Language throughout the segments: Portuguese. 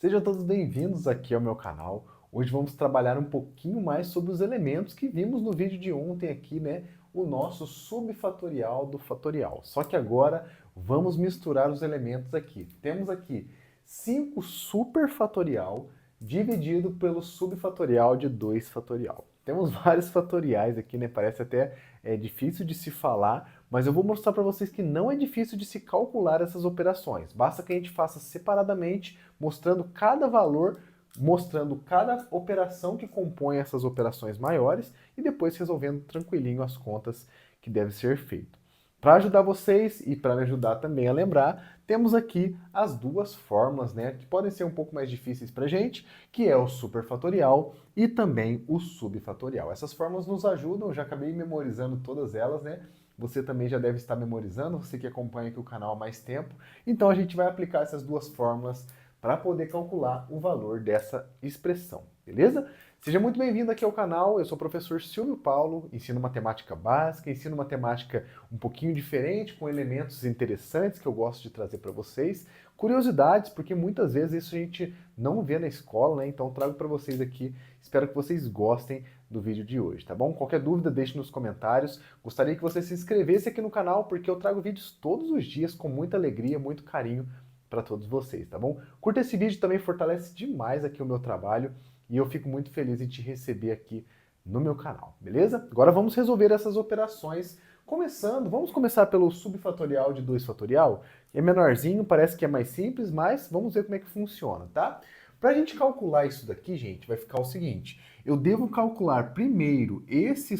Sejam todos bem-vindos aqui ao meu canal. Hoje vamos trabalhar um pouquinho mais sobre os elementos que vimos no vídeo de ontem aqui, né? O nosso subfatorial do fatorial. Só que agora vamos misturar os elementos aqui. Temos aqui 5 superfatorial dividido pelo subfatorial de 2 fatorial. Temos vários fatoriais aqui, né? Parece até difícil de se falar, mas eu vou mostrar para vocês que não é difícil de se calcular essas operações. Basta que a gente faça separadamente, mostrando cada valor, mostrando cada operação que compõe essas operações maiores e depois resolvendo tranquilinho as contas que devem ser feitas. Para ajudar vocês e para me ajudar também a lembrar, temos aqui as duas fórmulas, né, que podem ser um pouco mais difíceis para a gente, que é o superfatorial e também o subfatorial. Essas fórmulas nos ajudam, eu já acabei memorizando todas elas, né? Você também já deve estar memorizando, você que acompanha aqui o canal há mais tempo. Então a gente vai aplicar essas duas fórmulas para poder calcular o valor dessa expressão, beleza? Seja muito bem-vindo aqui ao canal, eu sou o professor Silvio Paulo, ensino matemática básica, ensino matemática um pouquinho diferente, com elementos interessantes que eu gosto de trazer para vocês, curiosidades, porque muitas vezes isso a gente não vê na escola, né? Então trago para vocês aqui, espero que vocês gostem do vídeo de hoje, tá bom? Qualquer dúvida, deixe nos comentários. Gostaria que você se inscrevesse aqui no canal, porque eu trago vídeos todos os dias com muita alegria, muito carinho para todos vocês, tá bom? Curta esse vídeo, também fortalece demais aqui o meu trabalho e eu fico muito feliz em te receber aqui no meu canal, beleza? Agora vamos resolver essas operações começando, vamos começar pelo subfatorial de 2 fatorial. É menorzinho, parece que é mais simples, mas vamos ver como é que funciona, tá? Para a gente calcular isso daqui, gente, vai ficar o seguinte. Eu devo calcular primeiro esse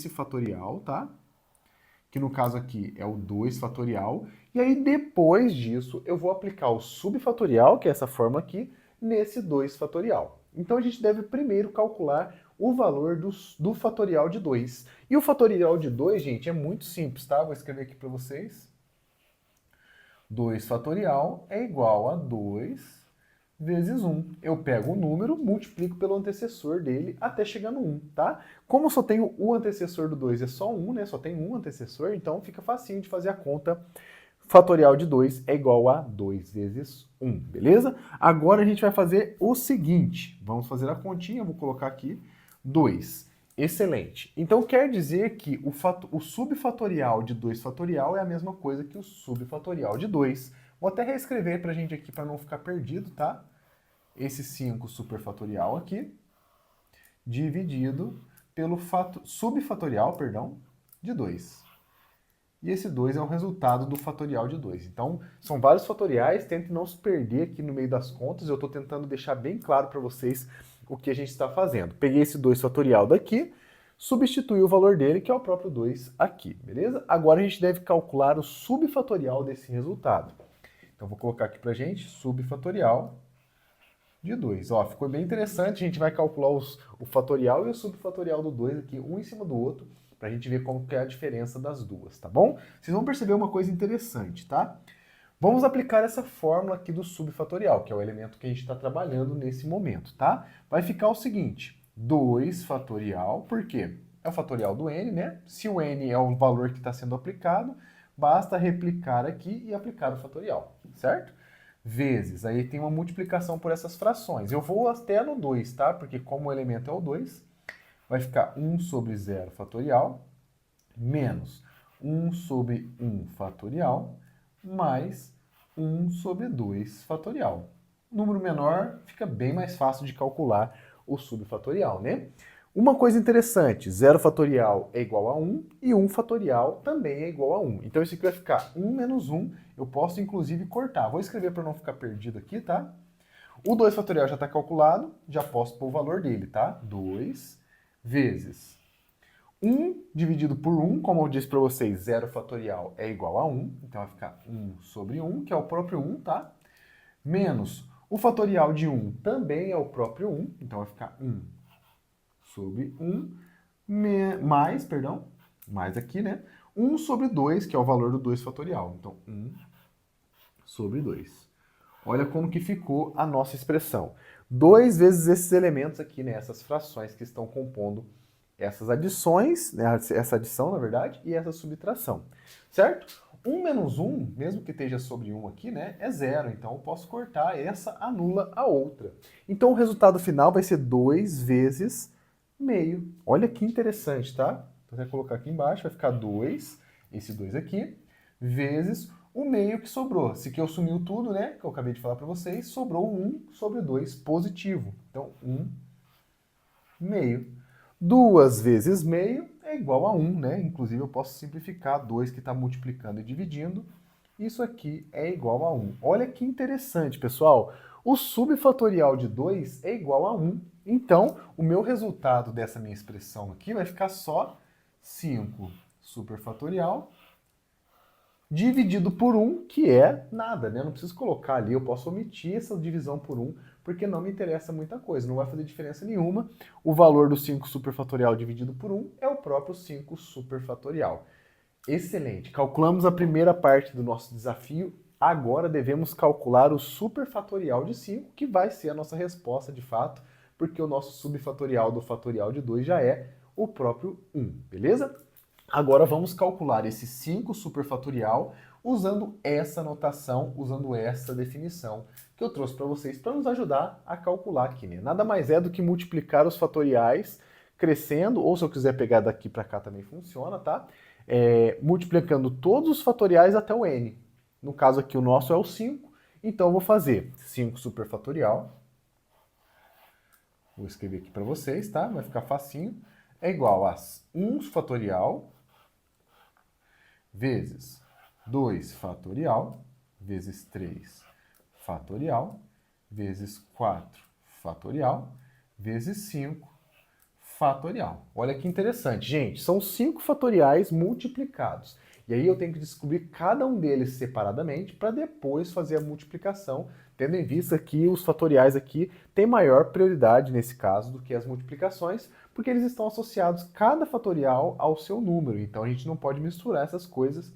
fatorial, tá? Que no caso aqui é o 2 fatorial. E aí depois disso eu vou aplicar o subfatorial, que é essa fórmula aqui, nesse 2 fatorial. Então a gente deve primeiro calcular o valor do fatorial de 2. E o fatorial de 2, gente, é muito simples, tá? Vou escrever aqui para vocês. 2 fatorial é igual a 2 vezes 1. Eu pego o número, multiplico pelo antecessor dele até chegar no 1, tá? Como só tenho o antecessor do 2 é só 1, né? Só tem um antecessor, então fica facinho de fazer a conta. Fatorial de 2 é igual a 2 vezes 1, beleza? Agora a gente vai fazer o seguinte. Vamos fazer a continha, vou colocar aqui 2. Excelente. Então quer dizer que o subfatorial de 2 fatorial é a mesma coisa que o subfatorial de 2. Vou até reescrever para a gente aqui para não ficar perdido, tá? Esse 5 superfatorial aqui, dividido pelo subfatorial, perdão, de 2. E esse 2 é o resultado do fatorial de 2. Então, são vários fatoriais, tente não se perder aqui no meio das contas, eu estou tentando deixar bem claro para vocês o que a gente está fazendo. Peguei esse 2 fatorial daqui, substituí o valor dele, que é o próprio 2 aqui, beleza? Agora a gente deve calcular o subfatorial desse resultado. Então, vou colocar aqui para a gente, subfatorial de 2. Ó, ficou bem interessante, a gente vai calcular o fatorial e o subfatorial do 2 aqui, um em cima do outro, para a gente ver como que é a diferença das duas, tá bom? Vocês vão perceber uma coisa interessante, tá? Vamos aplicar essa fórmula aqui do subfatorial, que é o elemento que a gente está trabalhando nesse momento, tá? Vai ficar o seguinte, 2 fatorial, por quê? É o fatorial do n, né? Se o n é o valor que está sendo aplicado, basta replicar aqui e aplicar o fatorial, certo? Vezes, aí tem uma multiplicação por essas frações. Eu vou até no 2, tá? Porque como o elemento é o 2, vai ficar 1 sobre 0 fatorial, menos 1 sobre 1 fatorial, mais 1 sobre 2 fatorial. Número menor, fica bem mais fácil de calcular o subfatorial, né? Uma coisa interessante, 0 fatorial é igual a 1 e 1 fatorial também é igual a 1. Então isso aqui vai ficar 1 menos 1, eu posso inclusive cortar. Vou escrever para não ficar perdido aqui, tá? O 2 fatorial já está calculado, já posso pôr o valor dele, tá? 2 vezes 1 dividido por 1, como eu disse para vocês, 0 fatorial é igual a 1, então vai ficar 1 sobre 1, que é o próprio 1, tá? Menos o fatorial de 1 também é o próprio 1, então vai ficar 1 sobre 1, mais aqui, né? 1 sobre 2, que é o valor do 2 fatorial. Então, 1 sobre 2. Olha como que ficou a nossa expressão. 2 vezes esses elementos aqui, né? Essas frações que estão compondo essas adições, né? Essa adição, na verdade, e essa subtração, certo? 1 menos 1, mesmo que esteja sobre 1 aqui, né, é 0. Então, eu posso cortar, essa anula a outra. Então, o resultado final vai ser 2 vezes meio. Olha que interessante, tá? Então, você vai colocar aqui embaixo, vai ficar 2, esse 2 aqui, vezes o meio que sobrou. Se que eu sumiu tudo, né, que eu acabei de falar para vocês, sobrou 1 sobre 2 positivo. Então, 1 meio. 2 vezes meio é igual a 1, né? Inclusive, eu posso simplificar 2 que está multiplicando e dividindo. Isso aqui é igual a 1. Olha que interessante, pessoal. O subfatorial de 2 é igual a 1. Então, o meu resultado dessa minha expressão aqui vai ficar só 5 superfatorial dividido por 1, que é nada, né? Eu não preciso colocar ali, eu posso omitir essa divisão por 1, porque não me interessa muita coisa, não vai fazer diferença nenhuma. O valor do 5 superfatorial dividido por 1 é o próprio 5 superfatorial. Excelente! Calculamos a primeira parte do nosso desafio, agora devemos calcular o superfatorial de 5, que vai ser a nossa resposta de fato, porque o nosso subfatorial do fatorial de 2 já é o próprio 1, beleza? Agora vamos calcular esse 5 superfatorial usando essa notação, usando essa definição que eu trouxe para vocês para nos ajudar a calcular aqui, né? Nada mais é do que multiplicar os fatoriais crescendo, ou se eu quiser pegar daqui para cá também funciona, tá? Multiplicando todos os fatoriais até o n. No caso aqui o nosso é o 5, então eu vou fazer 5 superfatorial. Vou escrever aqui para vocês, tá? Vai ficar facinho. É igual a 1 fatorial vezes 2 fatorial, vezes 3 fatorial, vezes 4 fatorial, vezes 5 fatorial. Olha que interessante, gente. São 5 fatoriais multiplicados. E aí eu tenho que descobrir cada um deles separadamente para depois fazer a multiplicação, tendo em vista que os fatoriais aqui têm maior prioridade nesse caso do que as multiplicações, porque eles estão associados cada fatorial ao seu número. Então a gente não pode misturar essas coisas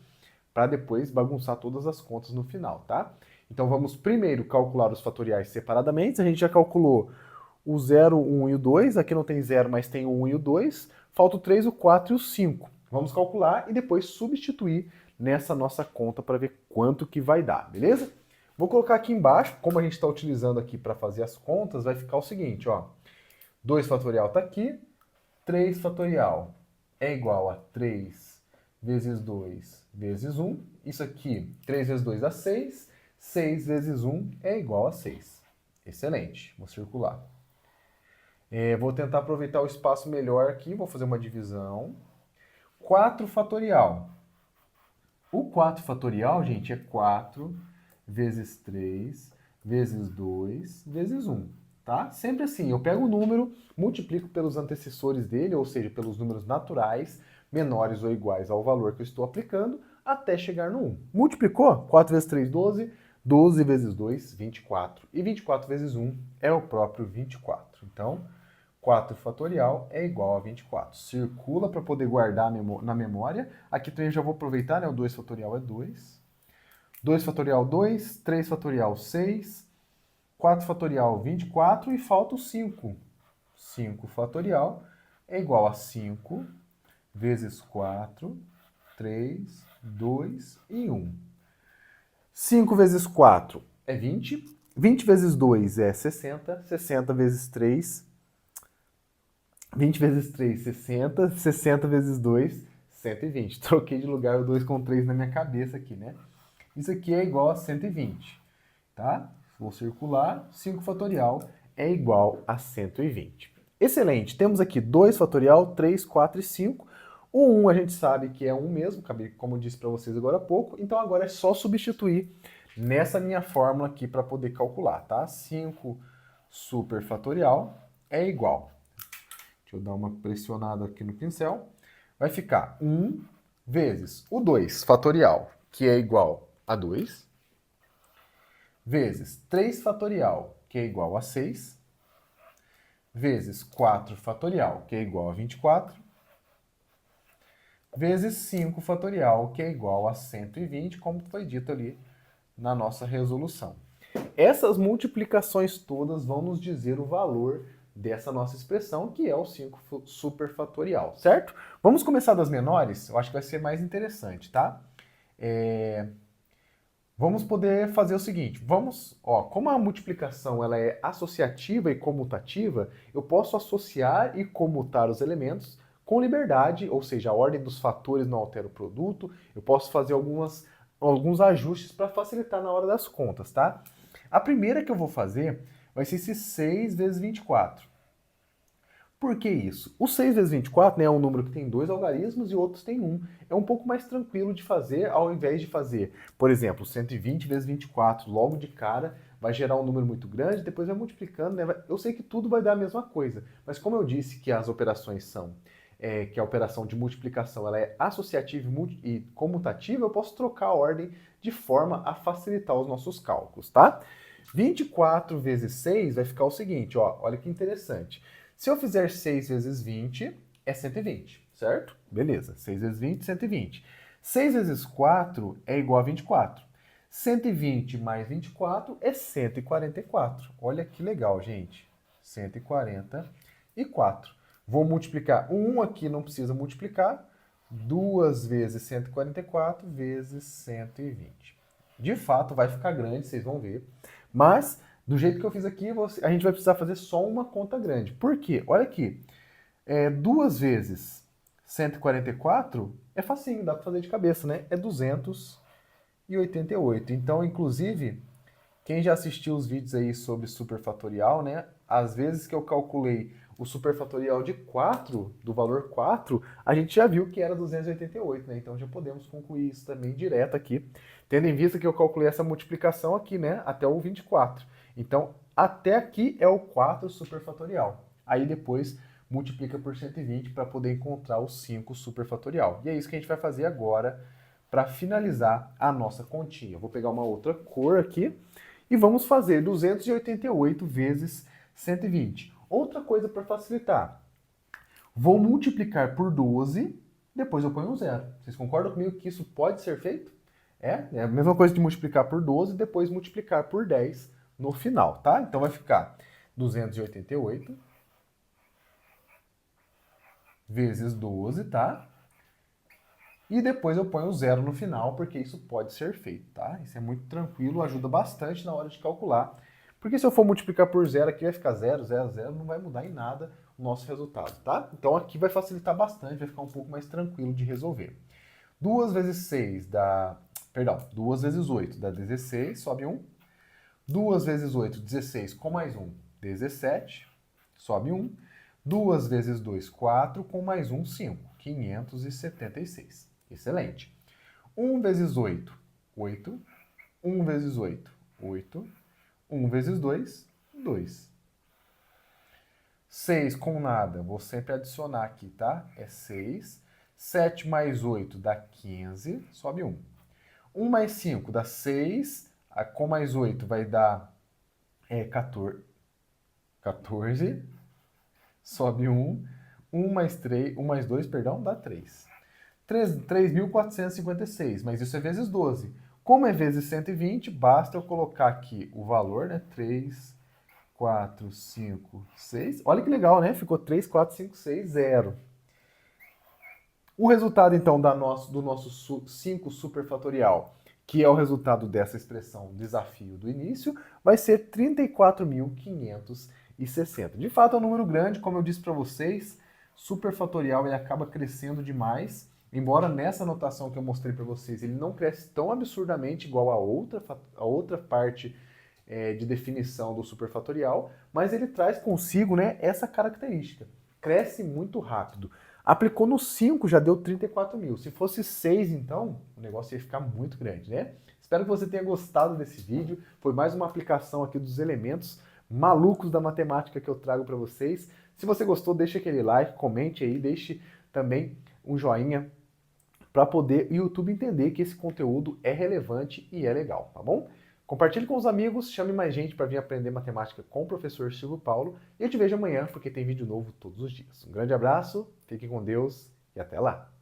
para depois bagunçar todas as contas no final, tá? Então vamos primeiro calcular os fatoriais separadamente. A gente já calculou o 0, o 1 e o 2. Aqui não tem 0, mas tem o 1 e o 2. Falta o 3, o 4 e o 5. Vamos calcular e depois substituir nessa nossa conta para ver quanto que vai dar, beleza? Vou colocar aqui embaixo, como a gente está utilizando aqui para fazer as contas, vai ficar o seguinte, ó. 2 fatorial está aqui, 3 fatorial é igual a 3 vezes 2 vezes 1. Isso aqui, 3 vezes 2 dá 6. 6 vezes 1 é igual a 6. Excelente. Vou circular. Vou tentar aproveitar o espaço melhor aqui. Vou fazer uma divisão. 4 fatorial. O 4 fatorial, gente, é 4 vezes 3 vezes 2 vezes 1. Tá? Sempre assim, eu pego o número, multiplico pelos antecessores dele, ou seja, pelos números naturais, menores ou iguais ao valor que eu estou aplicando, até chegar no 1. Multiplicou? 4 vezes 3, 12. 12 vezes 2, 24. E 24 vezes 1 é o próprio 24. Então, 4 fatorial é igual a 24. Circula para poder guardar na memória. Aqui também já vou aproveitar, né? O 2 fatorial é 2. 2 fatorial 2, 3 fatorial 6, 4 fatorial 24 e falta o 5. 5 fatorial é igual a 5 vezes 4, 3, 2 e 1. 5 vezes 4 é 20. 20 vezes 2 é 60. 60 vezes 3... 20 vezes 3, 60. 60 vezes 2, 120. Troquei de lugar o 2 com 3 na minha cabeça aqui, né? Isso aqui é igual a 120, tá? Vou circular. 5 fatorial é igual a 120. Excelente. Temos aqui 2 fatorial, 3, 4 e 5. O 1 a gente sabe que é 1 mesmo, como eu disse para vocês agora há pouco. Então agora é só substituir nessa minha fórmula aqui para poder calcular, tá? 5 superfatorial é igual. Deixa eu dar uma pressionada aqui no pincel. Vai ficar 1 vezes o 2 fatorial, que é igual a 2, vezes 3 fatorial, que é igual a 6, vezes 4 fatorial, que é igual a 24, vezes 5 fatorial, que é igual a 120, como foi dito ali na nossa resolução. Essas multiplicações todas vão nos dizer o valor dessa nossa expressão, que é o 5 superfatorial, certo? Vamos começar das menores? Eu acho que vai ser mais interessante, tá? Vamos poder fazer o seguinte, como a multiplicação ela é associativa e comutativa, eu posso associar e comutar os elementos com liberdade, ou seja, a ordem dos fatores não altera o produto, eu posso fazer alguns ajustes para facilitar na hora das contas, tá? A primeira que eu vou fazer vai ser esse 6 vezes 24. Por que isso? O 6 vezes 24, né, é um número que tem dois algarismos e outros tem um. É um pouco mais tranquilo de fazer, ao invés de fazer, por exemplo, 120 vezes 24 logo de cara, vai gerar um número muito grande, depois vai multiplicando, né? Eu sei que tudo vai dar a mesma coisa, mas como eu disse que as operações que a operação de multiplicação ela é associativa e comutativa, eu posso trocar a ordem de forma a facilitar os nossos cálculos, tá? 24 vezes 6 vai ficar o seguinte, ó, olha que interessante. Se eu fizer 6 vezes 20, é 120, certo? Beleza, 6 vezes 20, 120. 6 vezes 4 é igual a 24. 120 mais 24 é 144. Olha que legal, gente. 144. Vou multiplicar. O 1 aqui não precisa multiplicar. 2 vezes 144 vezes 120. De fato, vai ficar grande, vocês vão ver. Mas do jeito que eu fiz aqui, a gente vai precisar fazer só uma conta grande. Por quê? Olha aqui. 2 vezes 144 é facinho, dá para fazer de cabeça, né? É 288. Então, inclusive, quem já assistiu os vídeos aí sobre superfatorial, né? Às vezes que eu calculei o superfatorial de 4, do valor 4, a gente já viu que era 288, né? Então já podemos concluir isso também direto aqui, tendo em vista que eu calculei essa multiplicação aqui, né? Até o 24. Então, até aqui é o 4 superfatorial. Aí depois multiplica por 120 para poder encontrar o 5 superfatorial. E é isso que a gente vai fazer agora para finalizar a nossa continha. Eu vou pegar uma outra cor aqui e vamos fazer 288 vezes 120. Outra coisa para facilitar. Vou multiplicar por 12, depois eu ponho um zero. Vocês concordam comigo que isso pode ser feito? É a mesma coisa de multiplicar por 12 e depois multiplicar por 10 no final, tá? Então vai ficar 288 vezes 12, tá? E depois eu ponho o zero no final, porque isso pode ser feito, tá? Isso é muito tranquilo, ajuda bastante na hora de calcular. Porque se eu for multiplicar por zero aqui vai ficar 0, 0, 0, não vai mudar em nada o nosso resultado, tá? Então aqui vai facilitar bastante, vai ficar um pouco mais tranquilo de resolver. 2 vezes 6 dá... Perdão, 2 vezes 8 dá 16, sobe 1. 2 vezes 8, 16, com mais 1, 17, sobe 1. 2 vezes 2, 4, com mais 1, 5, 576. Excelente. 1 vezes 8, 8. 1 vezes 8, 8. 1 vezes 2, 2. 6 com nada, vou sempre adicionar aqui, tá? É 6. 7 mais 8 dá 15, sobe 1. 1 mais 5 dá 6, com mais 8 vai dar 14. 14, sobe 1. 1 mais 3, 1 mais 2, perdão, dá 3. 3.456, mas isso é vezes 12. Como é vezes 120, basta eu colocar aqui o valor, né? 3, 4, 5, 6. Olha que legal, né? Ficou 3, 4, 5, 6, 0. O resultado, então, do nosso 5 superfatorial, que é o resultado dessa expressão desafio do início, vai ser 34.560. De fato, é um número grande, como eu disse para vocês, superfatorial ele acaba crescendo demais, embora nessa notação que eu mostrei para vocês ele não cresce tão absurdamente igual a outra parte de definição do superfatorial, mas ele traz consigo, né, essa característica. Cresce muito rápido. Aplicou no 5, já deu 34 mil. Se fosse 6, então, o negócio ia ficar muito grande, né? Espero que você tenha gostado desse vídeo. Foi mais uma aplicação aqui dos elementos malucos da matemática que eu trago para vocês. Se você gostou, deixa aquele like, comente aí, deixe também um joinha para poder o YouTube entender que esse conteúdo é relevante e é legal, tá bom? Compartilhe com os amigos, chame mais gente para vir aprender matemática com o professor Silvio Paulo. E eu te vejo amanhã, porque tem vídeo novo todos os dias. Um grande abraço, fique com Deus e até lá!